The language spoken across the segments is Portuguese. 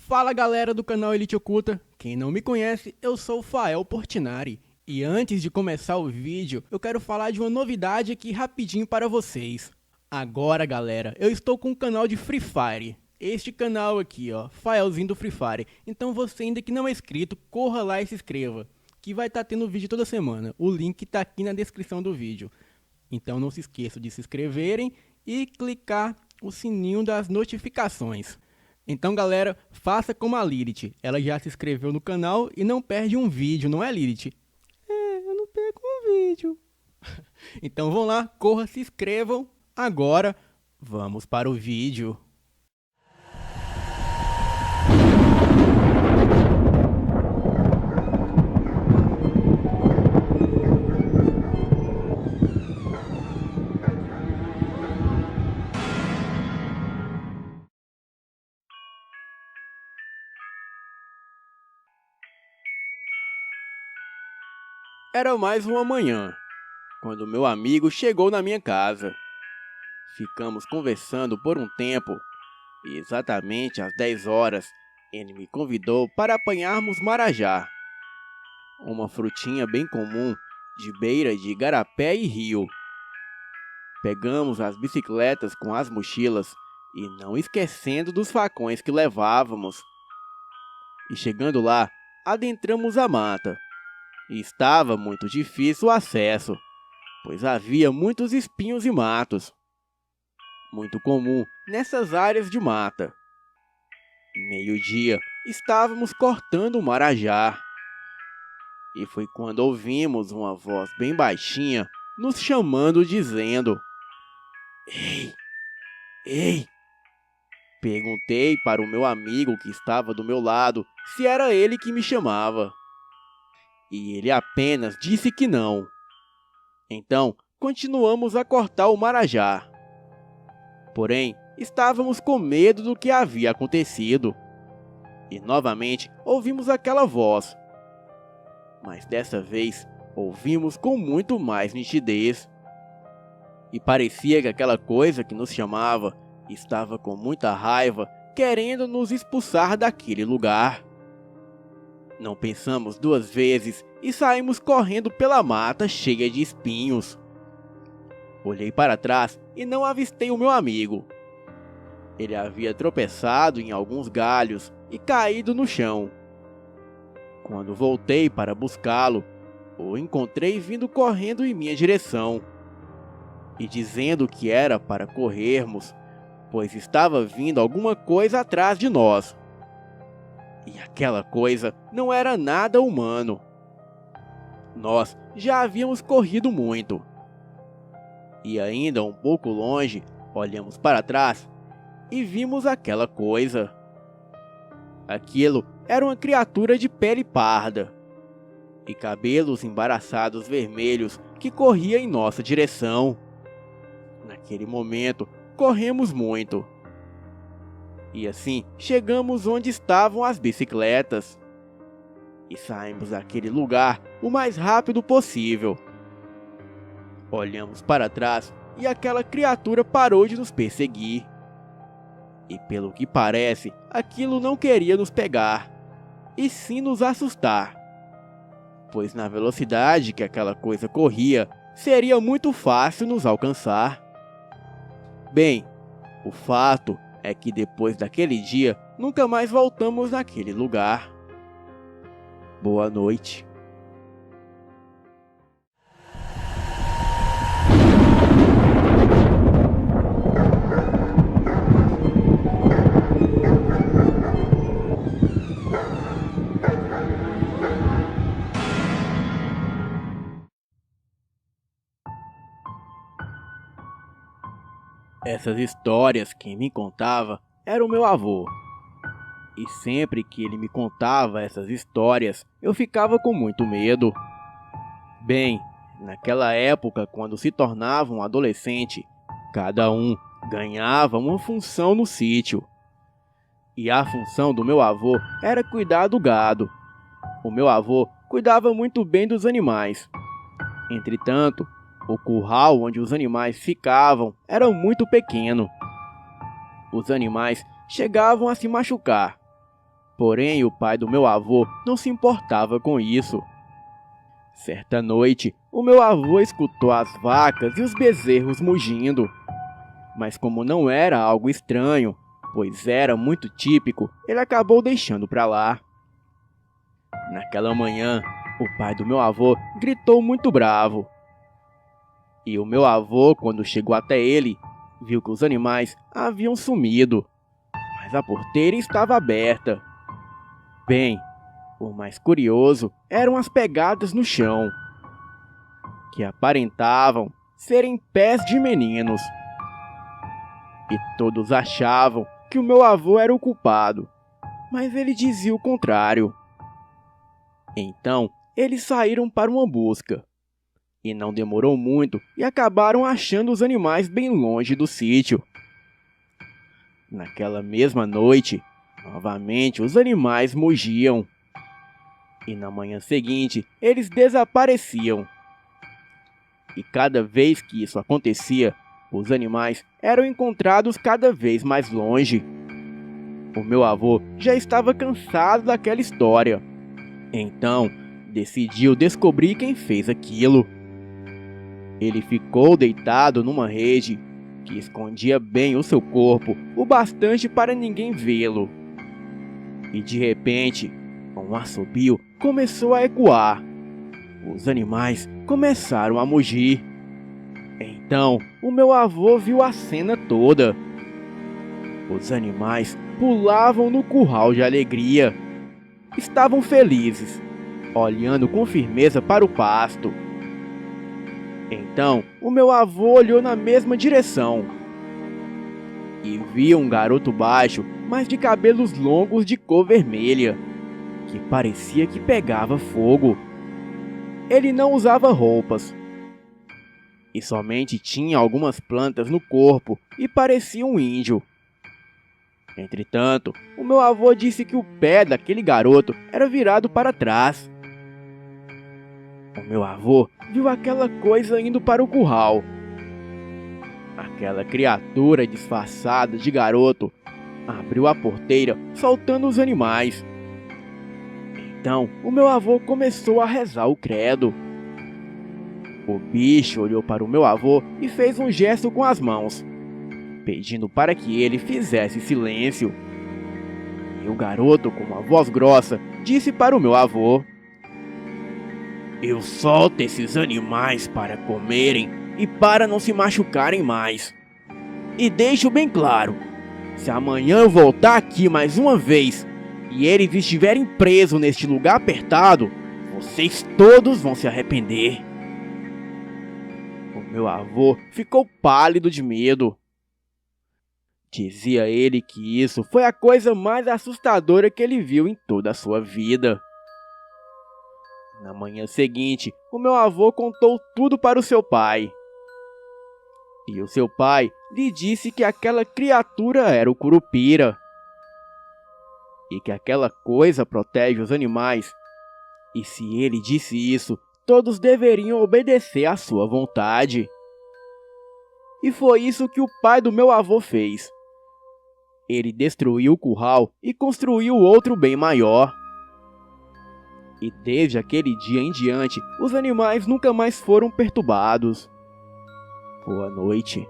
Fala galera do canal Elite Oculta, quem não me conhece, eu sou o Fael Portinari. E antes de começar o vídeo, eu quero falar de uma novidade aqui rapidinho para vocês. Agora galera, eu estou com um canal de Free Fire. Este canal aqui ó, Faelzinho do Free Fire. Então você ainda que não é inscrito, corra lá e se inscreva. Que vai estar tendo vídeo toda semana, o link está aqui na descrição do vídeo. Então não se esqueçam de se inscreverem e clicar o sininho das notificações. Então galera, faça como a Lilith, ela já se inscreveu no canal e não perde um vídeo, não é Lilith? Eu não perco um vídeo. Então vão lá, corra, se inscrevam. Agora, vamos para o vídeo. Era mais uma manhã, quando meu amigo chegou na minha casa. Ficamos conversando por um tempo, e exatamente às 10 horas, ele me convidou para apanharmos marajá, uma frutinha bem comum de beira de igarapé e rio. Pegamos as bicicletas com as mochilas e não esquecendo dos facões que levávamos. E chegando lá, adentramos a mata. E estava muito difícil o acesso, pois havia muitos espinhos e matos, muito comum nessas áreas de mata. Meio-dia, estávamos cortando o marajá, e foi quando ouvimos uma voz bem baixinha nos chamando dizendo: Ei, ei! Perguntei para o meu amigo que estava do meu lado se era ele que me chamava. E ele apenas disse que não. Então, continuamos a cortar o marajá. Porém, estávamos com medo do que havia acontecido. E novamente ouvimos aquela voz. Mas dessa vez, ouvimos com muito mais nitidez. E parecia que aquela coisa que nos chamava estava com muita raiva, querendo nos expulsar daquele lugar. Não pensamos duas vezes e saímos correndo pela mata cheia de espinhos. Olhei para trás e não avistei o meu amigo. Ele havia tropeçado em alguns galhos e caído no chão. Quando voltei para buscá-lo, o encontrei vindo correndo em minha direção e dizendo que era para corrermos, pois estava vindo alguma coisa atrás de nós. E aquela coisa não era nada humano. Nós já havíamos corrido muito. E ainda um pouco longe, olhamos para trás e vimos aquela coisa. Aquilo era uma criatura de pele parda e cabelos embaraçados vermelhos que corria em nossa direção. Naquele momento, corremos muito. E assim, chegamos onde estavam as bicicletas. E saímos daquele lugar o mais rápido possível. Olhamos para trás e aquela criatura parou de nos perseguir. E pelo que parece, aquilo não queria nos pegar, e sim nos assustar. Pois na velocidade que aquela coisa corria, seria muito fácil nos alcançar. Bem, o fato é que depois daquele dia, nunca mais voltamos naquele lugar. Boa noite. Essas histórias quem me contava era o meu avô. E sempre que ele me contava essas histórias, eu ficava com muito medo. Bem, naquela época, quando se tornava um adolescente, cada um ganhava uma função no sítio. E a função do meu avô era cuidar do gado. O meu avô cuidava muito bem dos animais. Entretanto, o curral onde os animais ficavam era muito pequeno. Os animais chegavam a se machucar. Porém, o pai do meu avô não se importava com isso. Certa noite, o meu avô escutou as vacas e os bezerros mugindo. Mas como não era algo estranho, pois era muito típico, ele acabou deixando para lá. Naquela manhã, o pai do meu avô gritou muito bravo. E o meu avô, quando chegou até ele, viu que os animais haviam sumido, mas a porteira estava aberta. Bem, o mais curioso eram as pegadas no chão, que aparentavam serem pés de meninos. E todos achavam que o meu avô era o culpado, mas ele dizia o contrário. Então, eles saíram para uma busca. E não demorou muito e acabaram achando os animais bem longe do sítio. Naquela mesma noite, novamente os animais mugiam. E na manhã seguinte, eles desapareciam. E cada vez que isso acontecia, os animais eram encontrados cada vez mais longe. O meu avô já estava cansado daquela história. Então, decidiu descobrir quem fez aquilo. Ele ficou deitado numa rede que escondia bem o seu corpo, o bastante para ninguém vê-lo. E de repente, um assobio começou a ecoar. Os animais começaram a mugir. Então, o meu avô viu a cena toda. Os animais pulavam no curral de alegria. Estavam felizes, olhando com firmeza para o pasto. Então, o meu avô olhou na mesma direção e viu um garoto baixo, mas de cabelos longos de cor vermelha, que parecia que pegava fogo. Ele não usava roupas e somente tinha algumas plantas no corpo e parecia um índio. Entretanto, o meu avô disse que o pé daquele garoto era virado para trás. O meu avô viu aquela coisa indo para o curral. Aquela criatura disfarçada de garoto abriu a porteira, soltando os animais. Então, o meu avô começou a rezar o credo. O bicho olhou para o meu avô e fez um gesto com as mãos, pedindo para que ele fizesse silêncio. E o garoto, com uma voz grossa, disse para o meu avô: "Eu solto esses animais para comerem e para não se machucarem mais. E deixo bem claro, se amanhã eu voltar aqui mais uma vez e eles estiverem presos neste lugar apertado, vocês todos vão se arrepender." O meu avô ficou pálido de medo. Dizia ele que isso foi a coisa mais assustadora que ele viu em toda a sua vida. Na manhã seguinte, o meu avô contou tudo para o seu pai. E o seu pai lhe disse que aquela criatura era o Curupira. E que aquela coisa protege os animais. E se ele disse isso, todos deveriam obedecer à sua vontade. E foi isso que o pai do meu avô fez. Ele destruiu o curral e construiu outro bem maior. E desde aquele dia em diante, os animais nunca mais foram perturbados. Boa noite.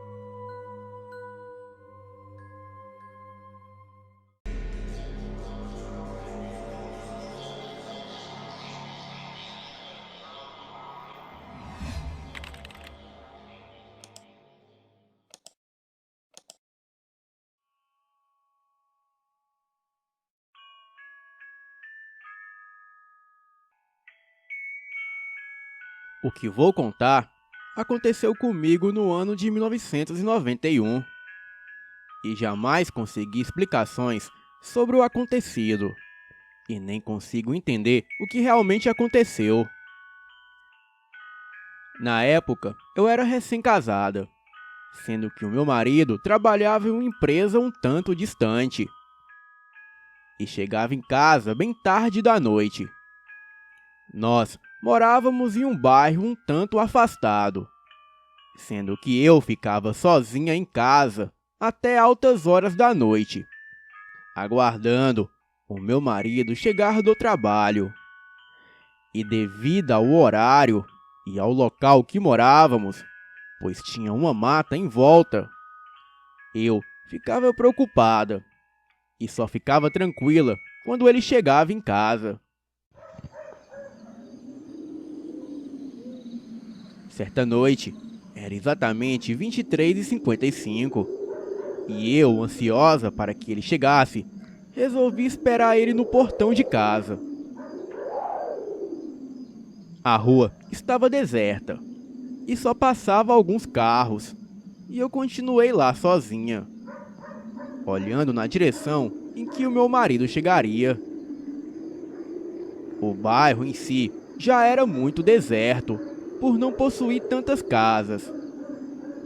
O que vou contar aconteceu comigo no ano de 1991 e jamais consegui explicações sobre o acontecido e nem consigo entender o que realmente aconteceu. Na época, eu era recém-casada, sendo que o meu marido trabalhava em uma empresa um tanto distante e chegava em casa bem tarde da noite. Nós morávamos em um bairro um tanto afastado, sendo que eu ficava sozinha em casa até altas horas da noite, aguardando o meu marido chegar do trabalho. E devido ao horário e ao local que morávamos, pois tinha uma mata em volta, eu ficava preocupada e só ficava tranquila quando ele chegava em casa. Certa noite, era exatamente 23h55, e eu, ansiosa para que ele chegasse, resolvi esperar ele no portão de casa. A rua estava deserta e só passava alguns carros, e eu continuei lá sozinha, olhando na direção em que o meu marido chegaria. O bairro em si já era muito deserto, por não possuir tantas casas.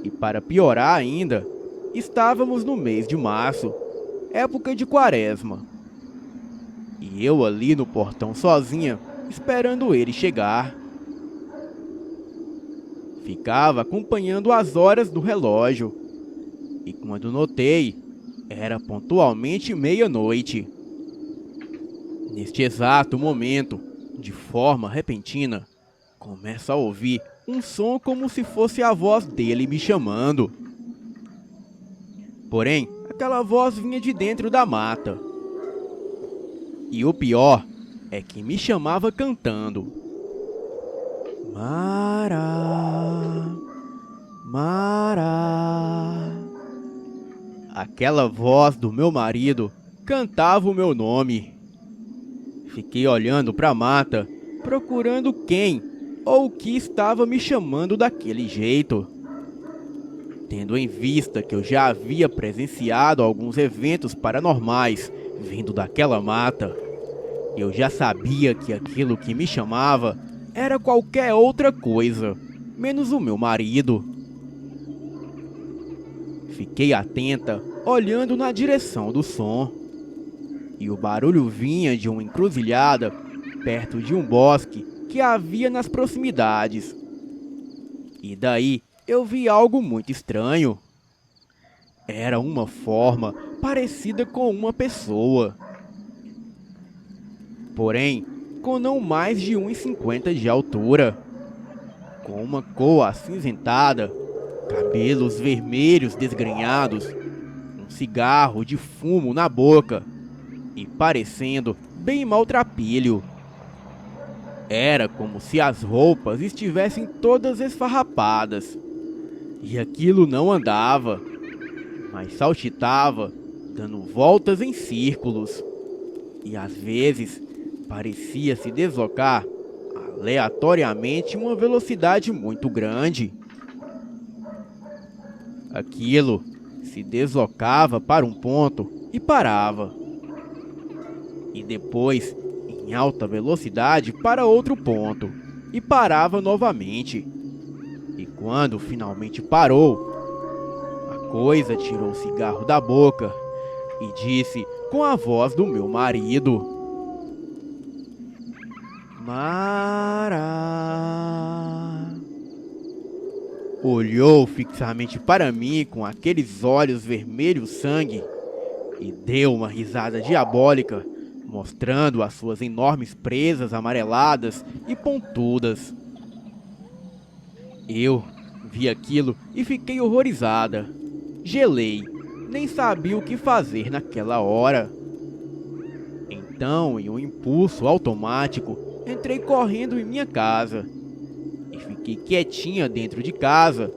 E para piorar ainda, estávamos no mês de março, época de quaresma. E eu ali no portão sozinha, esperando ele chegar. Ficava acompanhando as horas do relógio, e quando notei, era pontualmente meia-noite. Neste exato momento, de forma repentina, começo a ouvir um som como se fosse a voz dele me chamando. Porém, aquela voz vinha de dentro da mata. E o pior é que me chamava cantando. Mara, Mara. Aquela voz do meu marido cantava o meu nome. Fiquei olhando para a mata, procurando quem ou o que estava me chamando daquele jeito. Tendo em vista que eu já havia presenciado alguns eventos paranormais vindo daquela mata, eu já sabia que aquilo que me chamava era qualquer outra coisa, menos o meu marido. Fiquei atenta, olhando na direção do som, e o barulho vinha de uma encruzilhada perto de um bosque que havia nas proximidades. E daí eu vi algo muito estranho. Era uma forma parecida com uma pessoa, porém com não mais de 1,50 de altura, com uma cor acinzentada, cabelos vermelhos desgrenhados, um cigarro de fumo na boca e parecendo bem maltrapilho. Era como se as roupas estivessem todas esfarrapadas, e aquilo não andava, mas saltitava, dando voltas em círculos, e às vezes parecia se deslocar aleatoriamente em uma velocidade muito grande. Aquilo se deslocava para um ponto e parava, e depois em alta velocidade para outro ponto e parava novamente. E quando finalmente parou, a coisa tirou o cigarro da boca e disse com a voz do meu marido: Mara. Olhou fixamente para mim com aqueles olhos vermelhos sangue e deu uma risada diabólica, mostrando as suas enormes presas amareladas e pontudas. Eu vi aquilo e fiquei horrorizada. Gelei, nem sabia o que fazer naquela hora. Então, em um impulso automático, entrei correndo em minha casa e fiquei quietinha dentro de casa,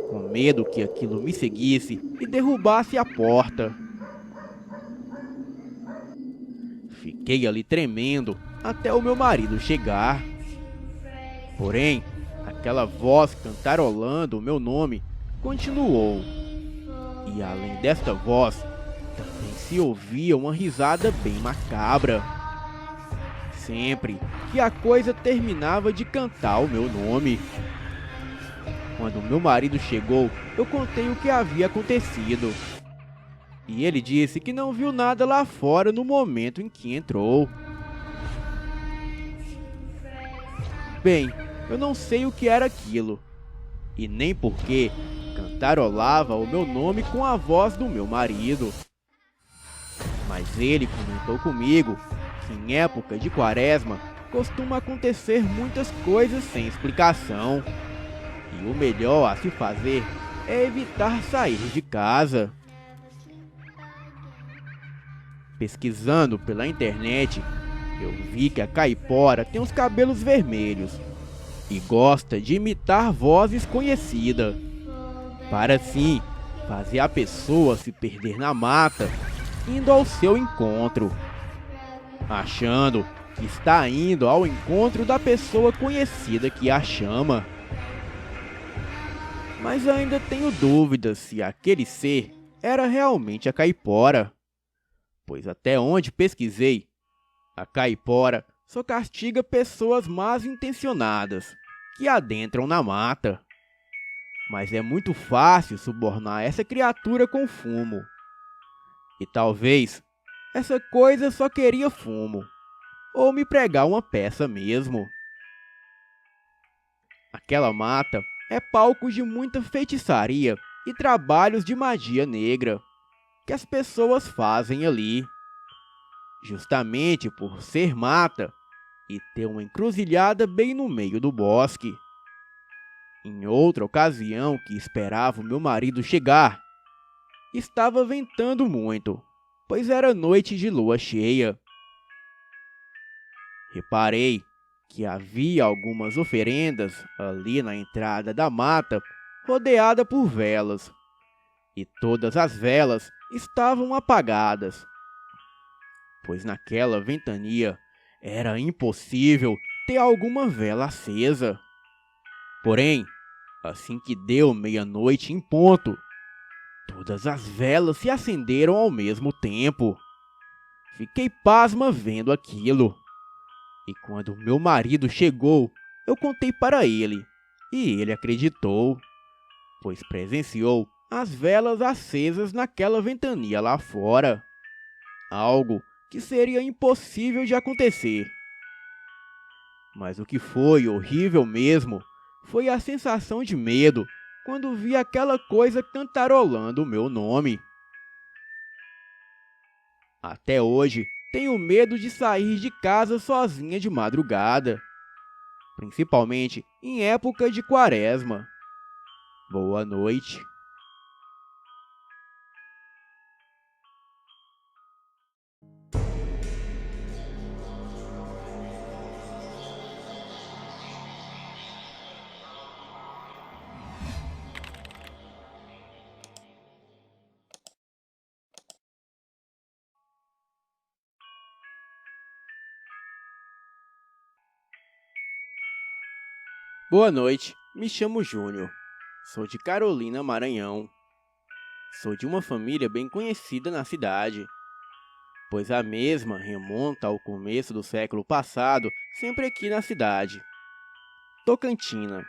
com medo que aquilo me seguisse e derrubasse a porta. Fiquei ali tremendo até o meu marido chegar. Porém, aquela voz cantarolando o meu nome continuou. E além desta voz, também se ouvia uma risada bem macabra. Sempre que a coisa terminava de cantar o meu nome. Quando meu marido chegou, eu contei o que havia acontecido. E ele disse que não viu nada lá fora no momento em que entrou. Bem, eu não sei o que era aquilo, e nem por que cantarolava o meu nome com a voz do meu marido. Mas ele comentou comigo que em época de quaresma costuma acontecer muitas coisas sem explicação. E o melhor a se fazer é evitar sair de casa. Pesquisando pela internet, eu vi que a caipora tem os cabelos vermelhos e gosta de imitar vozes conhecidas, para assim fazer a pessoa se perder na mata, indo ao seu encontro, achando que está indo ao encontro da pessoa conhecida que a chama. Mas ainda tenho dúvidas se aquele ser era realmente a caipora, pois até onde pesquisei, a caipora só castiga pessoas mal intencionadas que adentram na mata. Mas é muito fácil subornar essa criatura com fumo. E talvez essa coisa só queria fumo, ou me pregar uma peça mesmo. Aquela mata é palco de muita feitiçaria e trabalhos de magia negra que as pessoas fazem ali. Justamente por ser mata e ter uma encruzilhada bem no meio do bosque. Em outra ocasião que esperava o meu marido chegar, estava ventando muito, pois era noite de lua cheia. Reparei que havia algumas oferendas ali na entrada da mata, rodeada por velas, e todas as velas estavam apagadas, pois naquela ventania era impossível ter alguma vela acesa. Porém, assim que deu meia-noite em ponto, todas as velas se acenderam ao mesmo tempo. Fiquei pasma vendo aquilo. E quando meu marido chegou, eu contei para ele, e ele acreditou, pois presenciou as velas acesas naquela ventania lá fora. Algo que seria impossível de acontecer. Mas o que foi horrível mesmo foi a sensação de medo quando vi aquela coisa cantarolando o meu nome. Até hoje tenho medo de sair de casa sozinha de madrugada, principalmente em época de quaresma. Boa noite. Boa noite, me chamo Júnior. Sou de Carolina, Maranhão. Sou de uma família bem conhecida na cidade, pois a mesma remonta ao começo do século passado, sempre aqui na cidade, Tocantina.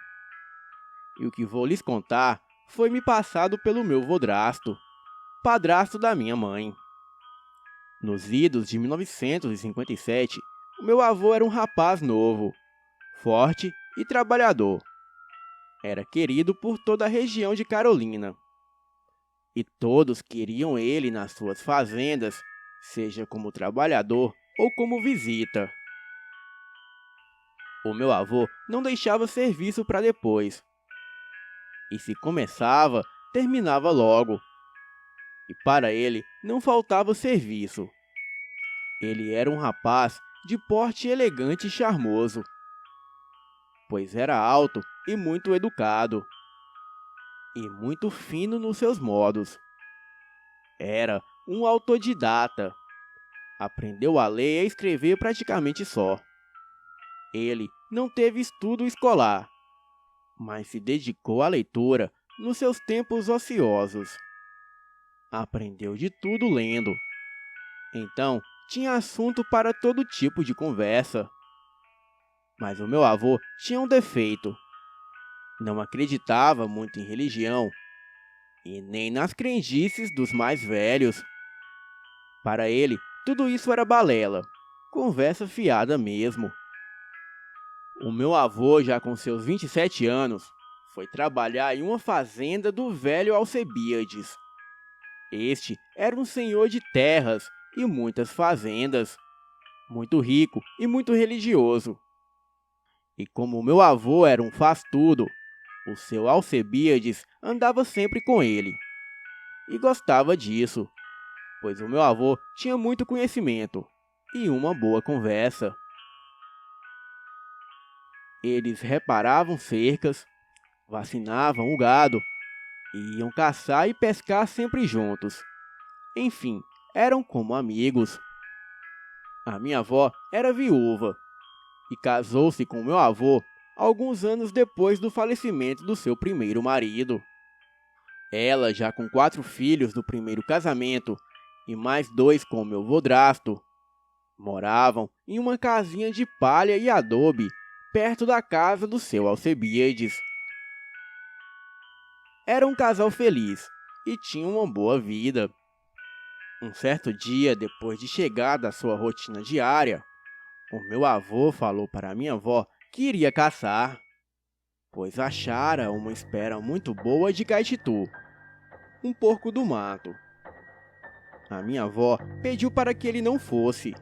E o que vou lhes contar foi me passado pelo meu vodrasto, padrasto da minha mãe. Nos idos de 1957, o meu avô era um rapaz novo, forte e trabalhador. Era querido por toda a região de Carolina. E todos queriam ele nas suas fazendas, seja como trabalhador ou como visita. O meu avô não deixava serviço para depois. E se começava, terminava logo. E para ele não faltava serviço. Ele era um rapaz de porte elegante e charmoso, pois era alto e muito educado, e muito fino nos seus modos. Era um autodidata. Aprendeu a ler e a escrever praticamente só. Ele não teve estudo escolar, mas se dedicou à leitura nos seus tempos ociosos. Aprendeu de tudo lendo. Então, tinha assunto para todo tipo de conversa. Mas o meu avô tinha um defeito. Não acreditava muito em religião e nem nas crendices dos mais velhos. Para ele, tudo isso era balela, conversa fiada mesmo. O meu avô, já com seus 27 anos, foi trabalhar em uma fazenda do velho Alcebiades. Este era um senhor de terras e muitas fazendas, muito rico e muito religioso. E como meu avô era um faz-tudo, o seu Alcebiades andava sempre com ele. E gostava disso, pois o meu avô tinha muito conhecimento e uma boa conversa. Eles reparavam cercas, vacinavam o gado e iam caçar e pescar sempre juntos. Enfim, eram como amigos. A minha avó era viúva e casou-se com meu avô alguns anos depois do falecimento do seu primeiro marido. Ela, já com 4 filhos do primeiro casamento e mais 2 com meu vodrasto, moravam em uma casinha de palha e adobe perto da casa do seu Alcebiades. Era um casal feliz e tinha uma boa vida. Um certo dia, depois de chegar da sua rotina diária, o meu avô falou para minha avó que iria caçar, pois achara uma espera muito boa de caititu, um porco do mato. A minha avó pediu para que ele não fosse,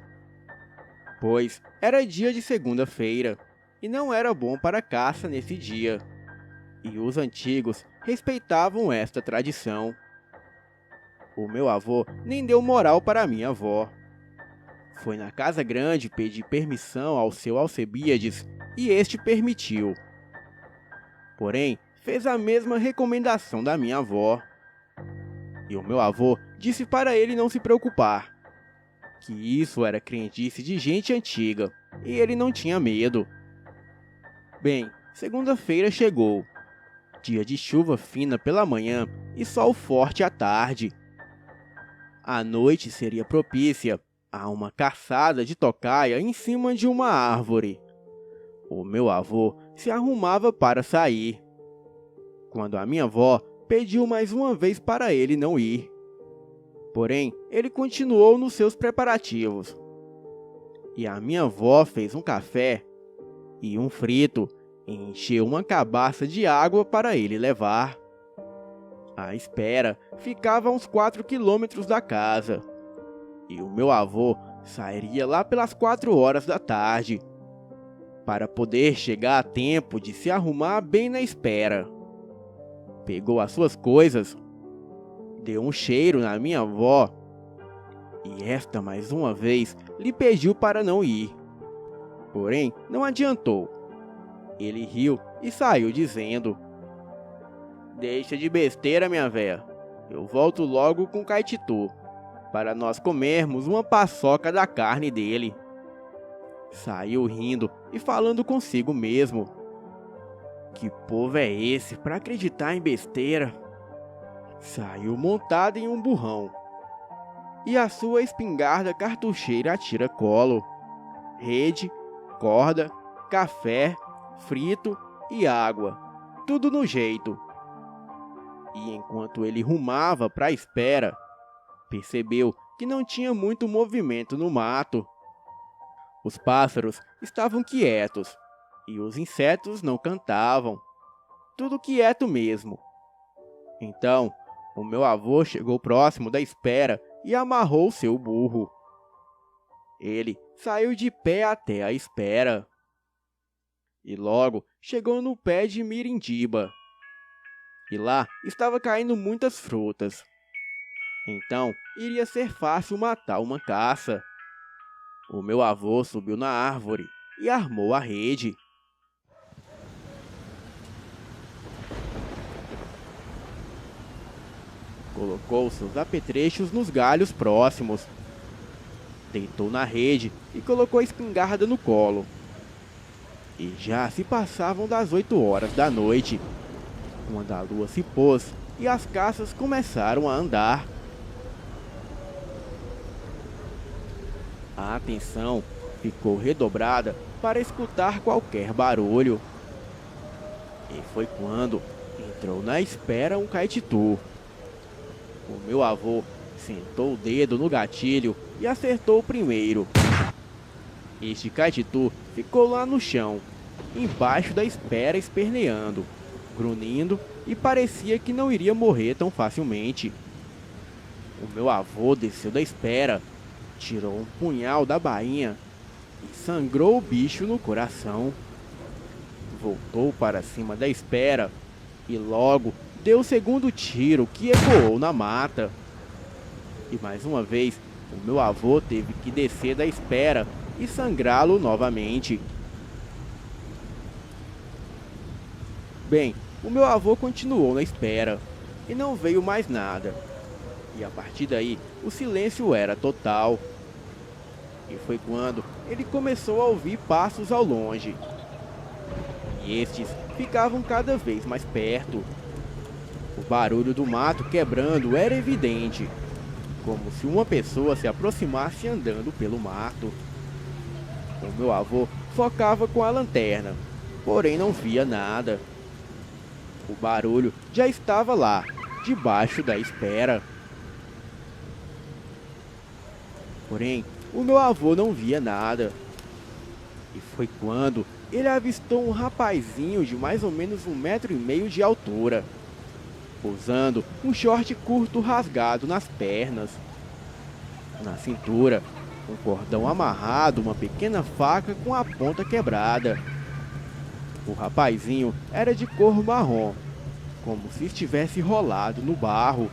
pois era dia de segunda-feira e não era bom para caça nesse dia, e os antigos respeitavam esta tradição. O meu avô nem deu moral para minha avó. Foi na casa grande pedir permissão ao seu Alcebiades e este permitiu. Porém, fez a mesma recomendação da minha avó. E o meu avô disse para ele não se preocupar, que isso era crendice de gente antiga e ele não tinha medo. Bem, segunda-feira chegou, dia de chuva fina pela manhã e sol forte à tarde. A noite seria propícia a uma caçada de tocaia em cima de uma árvore. O meu avô se arrumava para sair, quando a minha avó pediu mais uma vez para ele não ir. Porém, ele continuou nos seus preparativos. E a minha avó fez um café e um frito e encheu uma cabaça de água para ele levar. A espera ficava a uns 4 quilômetros da casa, e o meu avô sairia lá pelas 4 horas da tarde, para poder chegar a tempo de se arrumar bem na espera. Pegou as suas coisas, deu um cheiro na minha avó, e esta mais uma vez lhe pediu para não ir. Porém, não adiantou. Ele riu e saiu dizendo: "Deixa de besteira, minha véia. Eu volto logo com caititu, para nós comermos uma paçoca da carne dele." Saiu rindo e falando consigo mesmo: "Que povo é esse para acreditar em besteira?" Saiu montado em um burrão, e a sua espingarda cartucheira a tira-colo, rede, corda, café, frito e água, tudo no jeito. E enquanto ele rumava para a espera, percebeu que não tinha muito movimento no mato. Os pássaros estavam quietos e os insetos não cantavam, tudo quieto mesmo. Então, o meu avô chegou próximo da espera e amarrou seu burro. Ele saiu de pé até a espera. E logo chegou no pé de mirindiba. E lá estava caindo muitas frutas. Então, iria ser fácil matar uma caça. O meu avô subiu na árvore e armou a rede. Colocou seus apetrechos nos galhos próximos. Deitou na rede e colocou a espingarda no colo. E já se passavam das 8 horas da noite, quando a lua se pôs e as caças começaram a andar. A atenção ficou redobrada para escutar qualquer barulho. E foi quando entrou na espera um caititu. O meu avô sentou o dedo no gatilho e acertou o primeiro. Este caititu ficou lá no chão, embaixo da espera, esperneando, grunhindo e parecia que não iria morrer tão facilmente. O meu avô desceu da espera tirou um punhal da bainha e sangrou o bicho no coração. Voltou para cima da espera e logo deu o segundo tiro que ecoou na mata. E mais uma vez, o meu avô teve que descer da espera e sangrá-lo novamente. Bem, o meu avô continuou na espera e não veio mais nada. E a partir daí, o silêncio era total. E foi quando ele começou a ouvir passos ao longe. E estes ficavam cada vez mais perto. O barulho do mato quebrando era evidente, como se uma pessoa se aproximasse andando pelo mato. O meu avô focava com a lanterna, porém não via nada. O barulho já estava lá, debaixo da espera. Porém, o meu avô não via nada. E foi quando ele avistou um rapazinho de mais ou menos 1,5 metros de altura, usando um short curto rasgado nas pernas. Na cintura, um cordão amarrado, uma pequena faca com a ponta quebrada. O rapazinho era de cor marrom, como se estivesse rolado no barro.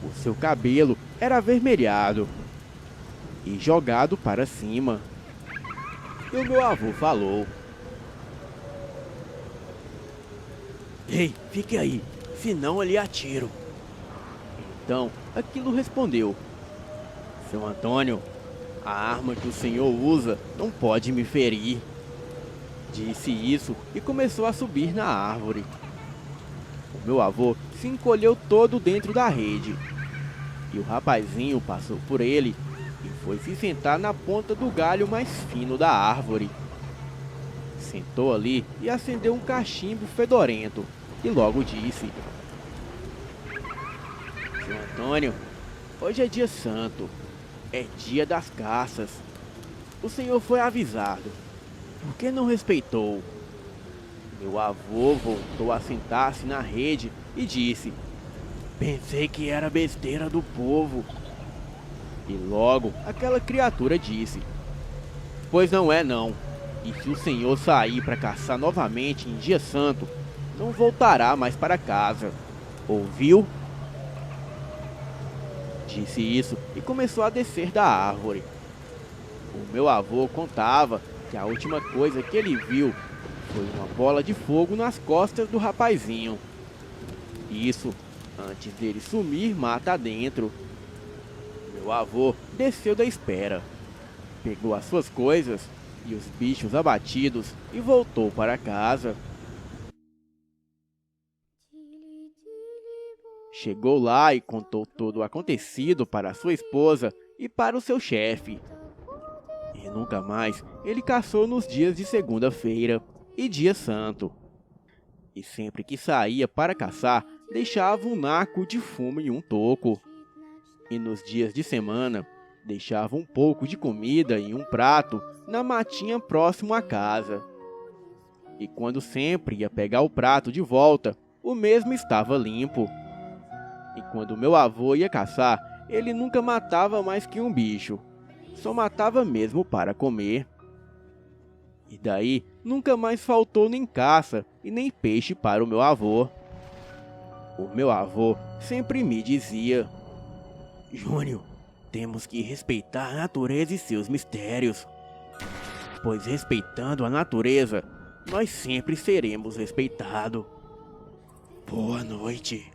O seu cabelo era avermelhado e jogado para cima. E o meu avô falou: "Ei, fique aí, senão eu lhe atiro." Então, aquilo respondeu: "Seu Antônio, a arma que o senhor usa não pode me ferir." Disse isso e começou a subir na árvore. O meu avô se encolheu todo dentro da rede. E o rapazinho passou por ele e foi se sentar na ponta do galho mais fino da árvore. Sentou ali e acendeu um cachimbo fedorento e logo disse: "Seu Antônio, hoje é dia santo, é dia das caças. O senhor foi avisado. Por que não respeitou?" Meu avô voltou a sentar-se na rede e disse: "Pensei que era besteira do povo." E logo aquela criatura disse: "Pois não é não. E se o senhor sair para caçar novamente em dia santo, não voltará mais para casa. Ouviu?" Disse isso e começou a descer da árvore. O meu avô contava que a última coisa que ele viu foi uma bola de fogo nas costas do rapazinho. Isso antes dele sumir mata adentro. Meu avô desceu da espera, pegou as suas coisas e os bichos abatidos e voltou para casa. Chegou lá e contou todo o acontecido para sua esposa e para o seu chefe. E nunca mais ele caçou nos dias de segunda-feira e dia santo. E sempre que saía para caçar, deixava um naco de fumo e um toco. E nos dias de semana, deixava um pouco de comida em um prato na matinha próximo à casa. E quando sempre ia pegar o prato de volta, o mesmo estava limpo. E quando meu avô ia caçar, ele nunca matava mais que um bicho. Só matava mesmo para comer. E daí, nunca mais faltou nem caça e nem peixe para o meu avô. O meu avô sempre me dizia: "Júnior, temos que respeitar a natureza e seus mistérios. Pois respeitando a natureza, nós sempre seremos respeitados." Boa noite.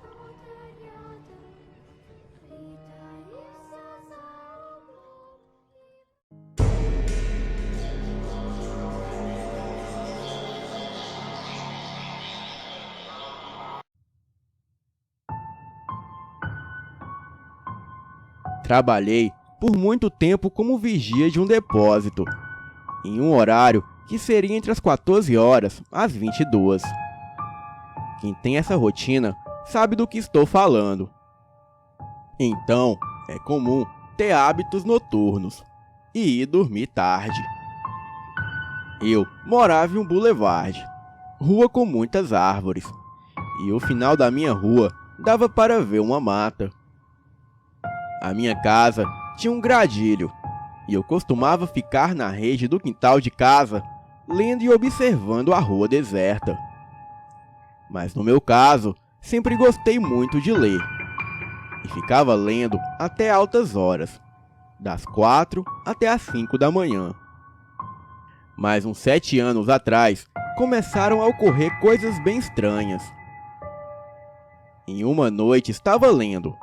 Trabalhei por muito tempo como vigia de um depósito, em um horário que seria entre as 14 horas às 22. Quem tem essa rotina sabe do que estou falando. Então, é comum ter hábitos noturnos e ir dormir tarde. Eu morava em um boulevard, rua com muitas árvores, e o final da minha rua dava para ver uma mata. A minha casa tinha um gradilho, e eu costumava ficar na rede do quintal de casa, lendo e observando a rua deserta. Mas no meu caso, sempre gostei muito de ler, e ficava lendo até altas horas, das 4 até as 5 da manhã. Mas uns 7 anos atrás, começaram a ocorrer coisas bem estranhas. Em uma noite estava lendo,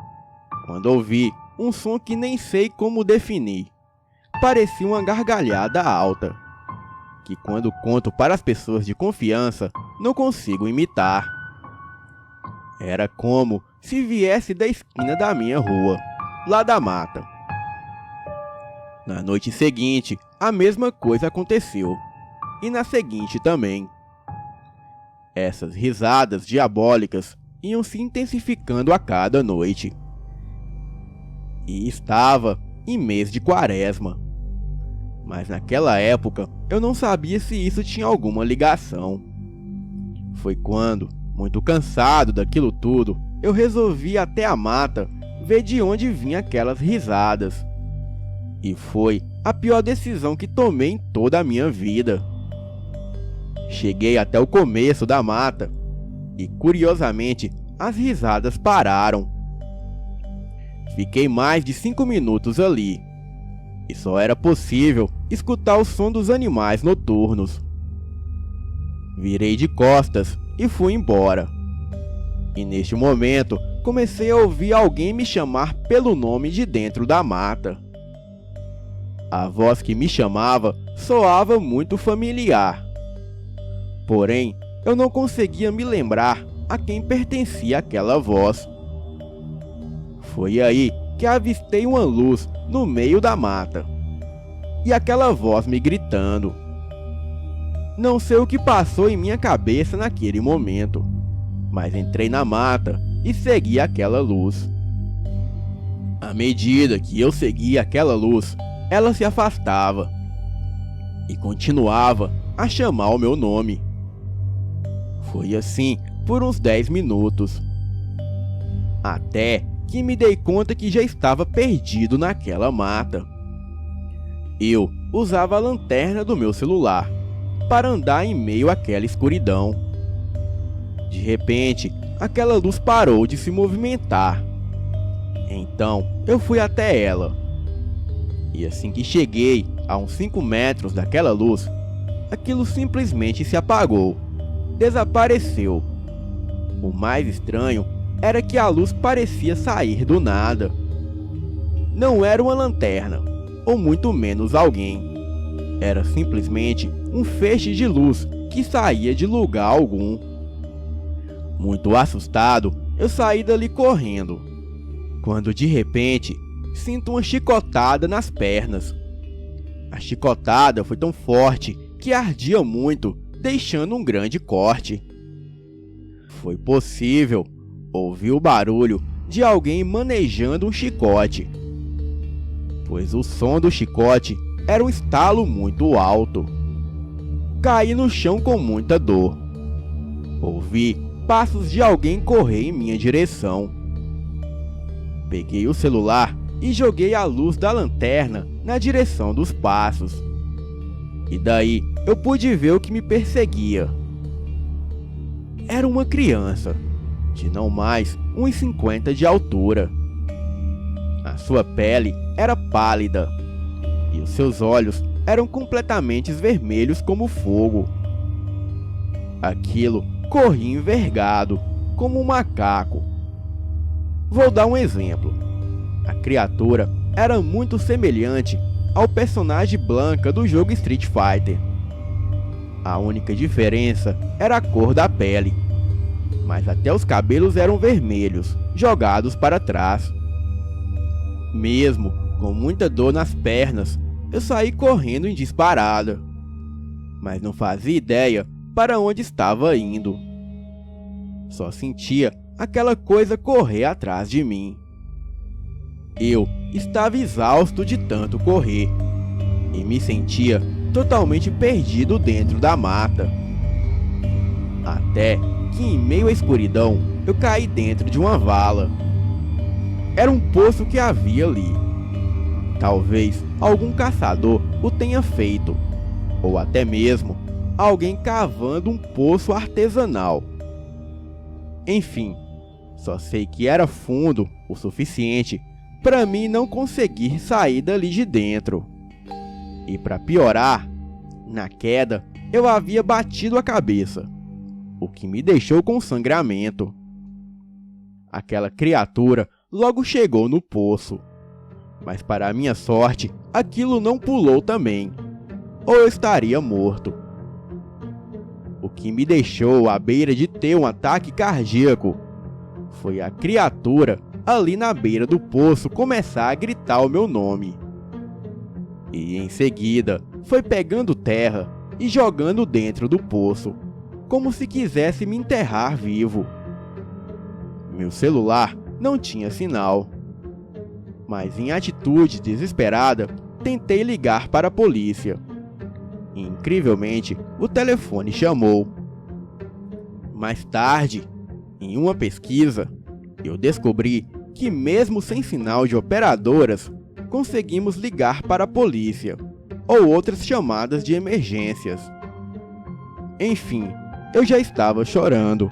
quando ouvi um som que nem sei como definir. Parecia uma gargalhada alta, que quando conto para as pessoas de confiança, não consigo imitar. Era como se viesse da esquina da minha rua, lá da mata. Na noite seguinte, a mesma coisa aconteceu, e na seguinte também. Essas risadas diabólicas iam se intensificando a cada noite. E estava em mês de quaresma. Mas naquela época eu não sabia se isso tinha alguma ligação. Foi quando, muito cansado daquilo tudo, eu resolvi ir até a mata ver de onde vinham aquelas risadas. E foi a pior decisão que tomei em toda a minha vida. Cheguei até o começo da mata e, curiosamente, as risadas pararam. Fiquei mais de 5 minutos ali, e só era possível escutar o som dos animais noturnos. Virei de costas e fui embora. E neste momento, comecei a ouvir alguém me chamar pelo nome de dentro da mata. A voz que me chamava soava muito familiar. Porém, eu não conseguia me lembrar a quem pertencia aquela voz. Foi aí que avistei uma luz no meio da mata, e aquela voz me gritando. Não sei o que passou em minha cabeça naquele momento, mas entrei na mata e segui aquela luz. À medida que eu seguia aquela luz, ela se afastava e continuava a chamar o meu nome. Foi assim por uns 10 minutos, até que me dei conta que já estava perdido naquela mata. Eu usava a lanterna do meu celular para andar em meio àquela escuridão. De repente, aquela luz parou de se movimentar. Então, eu fui até ela. E assim que cheguei a uns 5 metros daquela luz, aquilo simplesmente se apagou. Desapareceu. O mais estranho era que a luz parecia sair do nada. Não era uma lanterna, ou muito menos alguém. Era simplesmente um feixe de luz que saía de lugar algum. Muito assustado, eu saí dali correndo, quando de repente sinto uma chicotada nas pernas. A chicotada foi tão forte que ardia muito, deixando um grande corte. Foi possível ouvir o barulho de alguém manejando um chicote, pois o som do chicote era um estalo muito alto. Caí no chão com muita dor. Ouvi passos de alguém correr em minha direção. Peguei o celular e joguei a luz da lanterna na direção dos passos. E daí eu pude ver o que me perseguia. Era uma criança, de não mais 1,50 de altura. A sua pele era pálida, e os seus olhos eram completamente vermelhos como fogo. Aquilo corria envergado, como um macaco. Vou dar um exemplo. A criatura era muito semelhante ao personagem Blanca do jogo Street Fighter. A única diferença era a cor da pele, mas até os cabelos eram vermelhos, jogados para trás. Mesmo com muita dor nas pernas, eu saí correndo em disparada, mas não fazia ideia para onde estava indo. Só sentia aquela coisa correr atrás de mim. Eu estava exausto de tanto correr e me sentia totalmente perdido dentro da mata. Até que, em meio à escuridão, eu caí dentro de uma vala. Era um poço que havia ali. Talvez algum caçador o tenha feito, ou até mesmo alguém cavando um poço artesanal. Enfim, só sei que era fundo o suficiente para mim não conseguir sair dali de dentro. E para piorar, na queda eu havia batido a cabeça, o que me deixou com sangramento. Aquela criatura logo chegou no poço, mas para minha sorte, aquilo não pulou também, ou eu estaria morto. O que me deixou à beira de ter um ataque cardíaco foi a criatura ali na beira do poço começar a gritar o meu nome. E em seguida foi pegando terra e jogando dentro do poço, como se quisesse me enterrar vivo. Meu celular não tinha sinal, mas em atitude desesperada tentei ligar para a polícia. E, incrivelmente, o telefone chamou. Mais tarde, em uma pesquisa, eu descobri que mesmo sem sinal de operadoras, conseguimos ligar para a polícia ou outras chamadas de emergências. Enfim, eu já estava chorando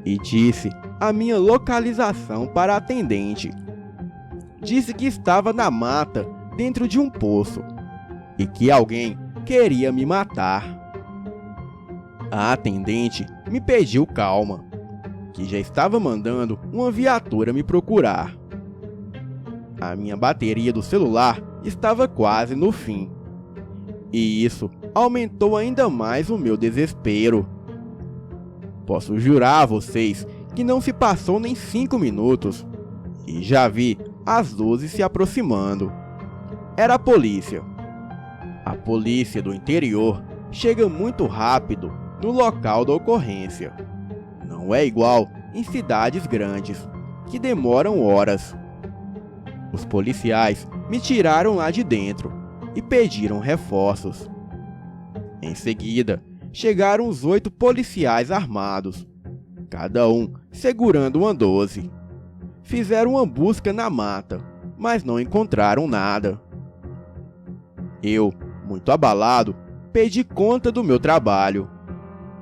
e disse a minha localização para a atendente. Disse que estava na mata, dentro de um poço, e que alguém queria me matar. A atendente me pediu calma, que já estava mandando uma viatura me procurar. A minha bateria do celular estava quase no fim, e isso aumentou ainda mais o meu desespero. Posso jurar a vocês que não se passou nem 5 minutos, e já vi as luzes se aproximando. Era a polícia. A polícia do interior chega muito rápido no local da ocorrência. Não é igual em cidades grandes, que demoram horas. Os policiais me tiraram lá de dentro e pediram reforços. Em seguida, chegaram os 8 policiais armados, cada um segurando uma 12. Fizeram uma busca na mata, mas não encontraram nada. Eu, muito abalado, pedi conta do meu trabalho,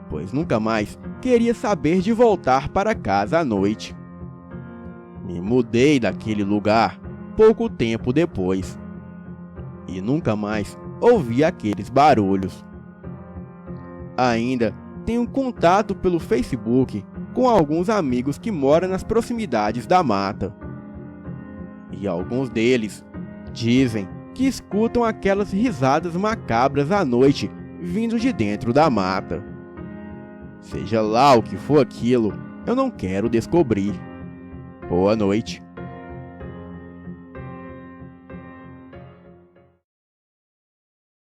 pois nunca mais queria saber de voltar para casa à noite. Me mudei daquele lugar pouco tempo depois, e nunca mais ouvi aqueles barulhos. Ainda tenho contato pelo Facebook com alguns amigos que moram nas proximidades da mata, e alguns deles dizem que escutam aquelas risadas macabras à noite vindo de dentro da mata. Seja lá o que for aquilo, eu não quero descobrir. Boa noite.